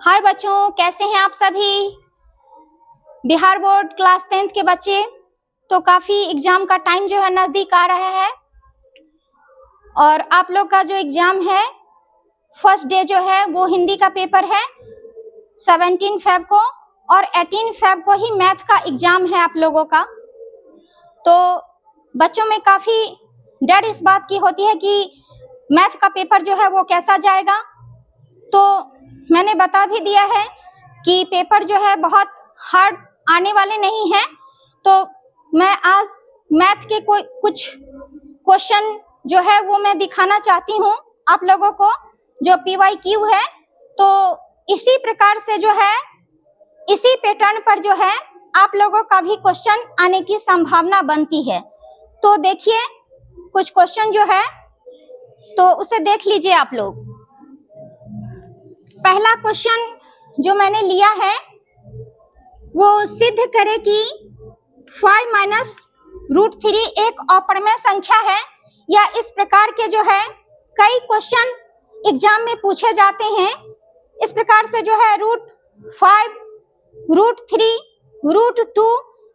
हाय बच्चों, कैसे हैं आप सभी। बिहार बोर्ड क्लास 10th के बच्चे, तो काफी एग्जाम का टाइम जो है नजदीक आ रहा है और आप लोग का जो एग्जाम है फर्स्ट डे जो है वो हिंदी का पेपर है 17 फेब को और 18 फेब को ही मैथ का एग्जाम है आप लोगों का। तो बच्चों में काफी डर इस बात की होती है कि मैथ का पेपर जो है वो कैसा जाएगा। तो मैंने बता भी दिया है कि पेपर जो है बहुत हार्ड आने वाले नहीं हैं। तो मैं आज मैथ के कुछ क्वेश्चन जो है वो मैं दिखाना चाहती हूँ आप लोगों को, जो PYQ है। तो इसी प्रकार से जो है इसी पैटर्न पर जो है आप लोगों का भी क्वेश्चन आने की संभावना बनती है। तो देखिए कुछ क्वेश्चन जो है तो उसे देख लीजिए आप लोग। पहला क्वेश्चन जो मैंने लिया है वो सिद्ध करे कि 5 माइनस √3 एक अपरिमेय संख्या है। या इस प्रकार के जो है कई क्वेश्चन एग्जाम में पूछे जाते हैं। इस प्रकार से जो है √5, √3, √2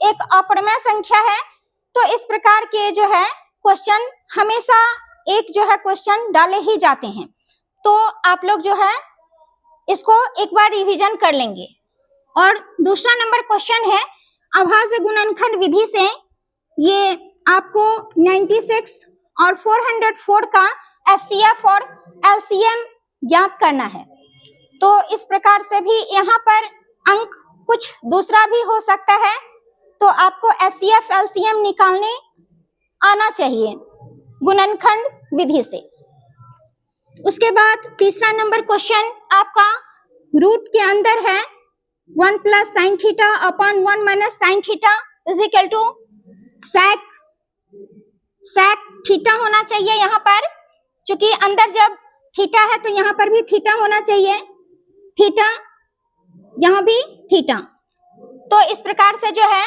एक अपरिमेय संख्या है। तो इस प्रकार के जो है क्वेश्चन हमेशा एक जो है क्वेश्चन डाले ही जाते हैं। तो आप लोग जो है इसको एक बार रिवीजन कर लेंगे। और दूसरा नंबर क्वेश्चन है अभाज्य गुणनखंड विधि से ये आपको 96 और 404 का HCF और LCM ज्ञात करना है। तो इस प्रकार से भी यहाँ पर अंक कुछ दूसरा भी हो सकता है, तो आपको HCF LCM निकालने आना चाहिए गुणनखंड विधि से। उसके बाद तीसरा नंबर क्वेश्चन आपका रूट के अंदर है 1 + sin theta upon 1 - sin theta is equal to sec theta होना चाहिए। यहाँ पर क्योंकि अंदर जब थीटा है तो यहाँ पर भी थीटा होना चाहिए, थीटा यहाँ भी थीटा। तो इस प्रकार से जो है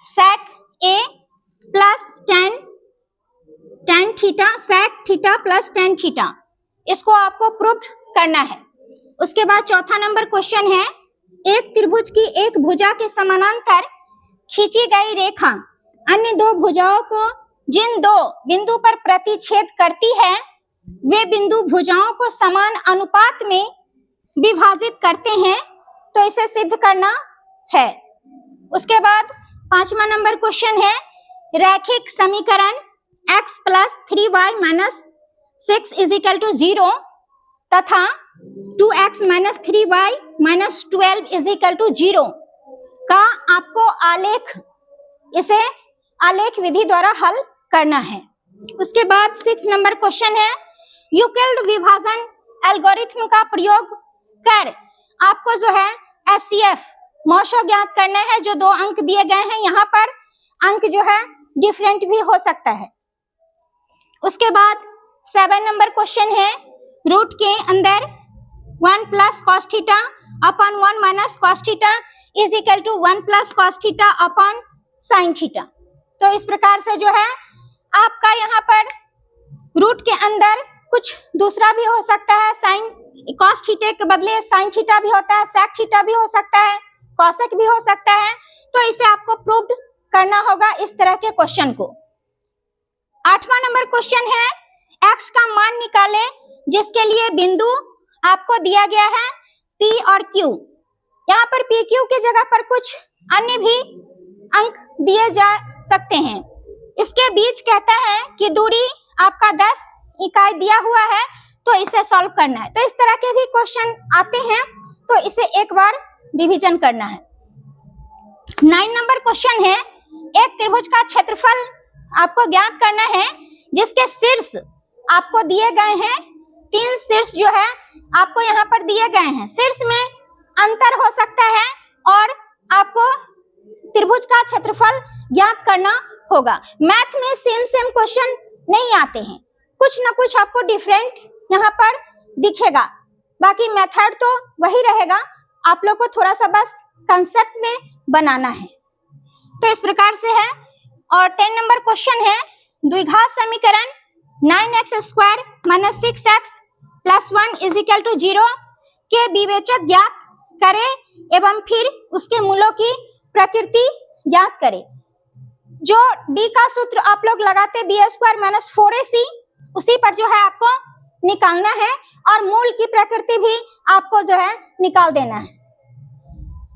sec A plus tan theta, sec theta plus tan theta, इसको आपको प्रूव करना है। उसके बाद चौथा नंबर क्वेश्चन है एक त्रिभुज की एक भुजा के समानांतर खींची गई रेखा अन्य दो भुजाओं को जिन दो बिंदु पर प्रतिच्छेद करती है वे बिंदु भुजाओं को समान अनुपात में विभाजित करते हैं। तो इसे सिद्ध करना है। उसके बाद पांचवा नंबर क्वेश्चन है रैखिक समीकरण x + 3y - 6 = 0 तथा 2x - 3y - 12 = 0 का आपको इसे आलेख विधि द्वारा हल करना है। उसके बाद 6 नंबर क्वेश्चन है यूक्लिड विभाजन एल्गोरिथम का प्रयोग कर आपको जो है HCF मौशो ज्ञात करना है। जो 2 अंक दिए गए हैं यहाँ पर अंक जो है डिफरेंट भी हो सकता है। उसके बाद 7 नंबर क्वेश्चन है रूट के अंदर 1 + cos theta upon 1 - cos theta is equal to 1 + cos theta upon sin theta. तो इस प्रकार से जो है आपका यहाँ पर रूट के अंदर कुछ दूसरा भी हो सकता है, sin cos थीटा के बदले sin थीटा भी होता है, sec थीटा भी हो सकता है, cosec भी हो सकता है। तो इसे आपको प्रूव करना होगा इस तरह के क्वेश्चन को। 8वां नंबर क्वेश्चन है x का मान निकालें जिसके लिए बिंदु आपको दिया गया है P और Q। यहाँ पर PQ की जगह पर कुछ अन्य भी अंक दिए जा सकते हैं। इसके बीच कहता है कि दूरी आपका 10 इकाई दिया हुआ है, तो इसे सॉल्व करना है। तो इस तरह के भी क्वेश्चन आते हैं, तो इसे एक बार रिवीजन करना है। 9 नंबर क्वेश्चन है एक त्रिभुज का क्षेत्रफल आपको ज्ञात करना है जिसके शीर्ष आपको दिए गए हैं। 3 शीर्ष जो है आपको यहाँ पर दिए गए हैं। शीर्ष में अंतर हो सकता है और आपको त्रिभुज का क्षेत्रफल ज्ञात करना होगा। मैथ में सेम क्वेश्चन नहीं आते हैं, कुछ ना कुछ आपको डिफरेंट यहाँ पर दिखेगा, बाकी मेथड तो वही रहेगा। आप लोग को थोड़ा सा बस कंसेप्ट में बनाना है। तो इस प्रकार से है। और 10 नंबर क्वेश्चन है द्विघात समीकरण 9x² - 6x + 1 = 0 के विवेचक ज्ञात करें एवं फिर उसके मूलों की प्रकृति ज्ञात करें। जो डी का सूत्र आप लोग लगाते बी स्क्वायर माइनस 4ac, उसी पर जो है आपको निकालना है और मूल की प्रकृति भी आपको जो है निकाल देना है।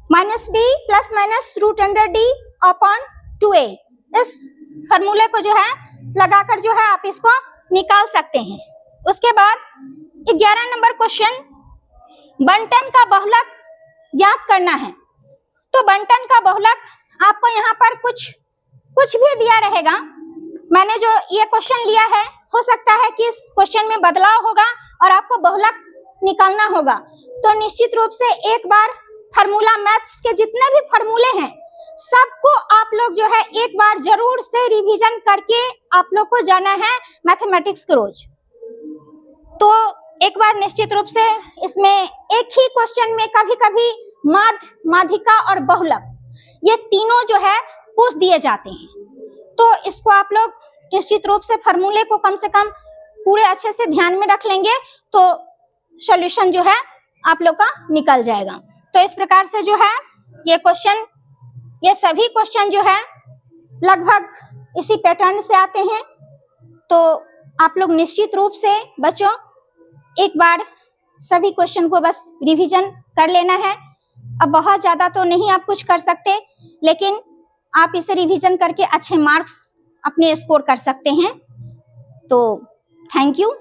Minus B plus minus root under D upon 2a, इस फॉर्मूले को जो है लगाकर जो है आप इसको निकाल सकते हैं। उसके बाद 11 नंबर क्वेश्चन, बंटन का बहुलक ज्ञात करना है। तो बंटन का बहुलक आपको यहाँ पर कुछ भी दिया रहेगा। मैंने जो ये क्वेश्चन लिया है, हो सकता है कि इस क्वेश्चन में बदलाव होगा और आपको बहुलक निकालना होगा। तो निश्चित रूप से एक बार फार्मूला, मैथ्स के जितने भी फार्मूले हैं सबको आप लोग जो है एक बार जरूर से रिवीजन करके आप लोग को जाना है मैथमेटिक्स के रोज। तो एक बार निश्चित रूप से इसमें एक ही क्वेश्चन में कभी कभी माध्य, माध्यिका और बहुलक ये तीनों जो है पूछ दिए जाते हैं। तो इसको आप लोग निश्चित रूप से फार्मूले को कम से कम पूरे अच्छे से ध्यान में रख लेंगे तो सॉल्यूशन जो है आप लोग का निकल जाएगा। तो इस प्रकार से जो है ये सभी क्वेश्चन जो है लगभग इसी पैटर्न से आते हैं। तो आप लोग निश्चित रूप से बच्चों एक बार सभी क्वेश्चन को बस रिवीजन कर लेना है। अब बहुत ज्यादा तो नहीं आप कुछ कर सकते, लेकिन आप इसे रिवीजन करके अच्छे मार्क्स अपने स्कोर कर सकते हैं। तो थैंक यू।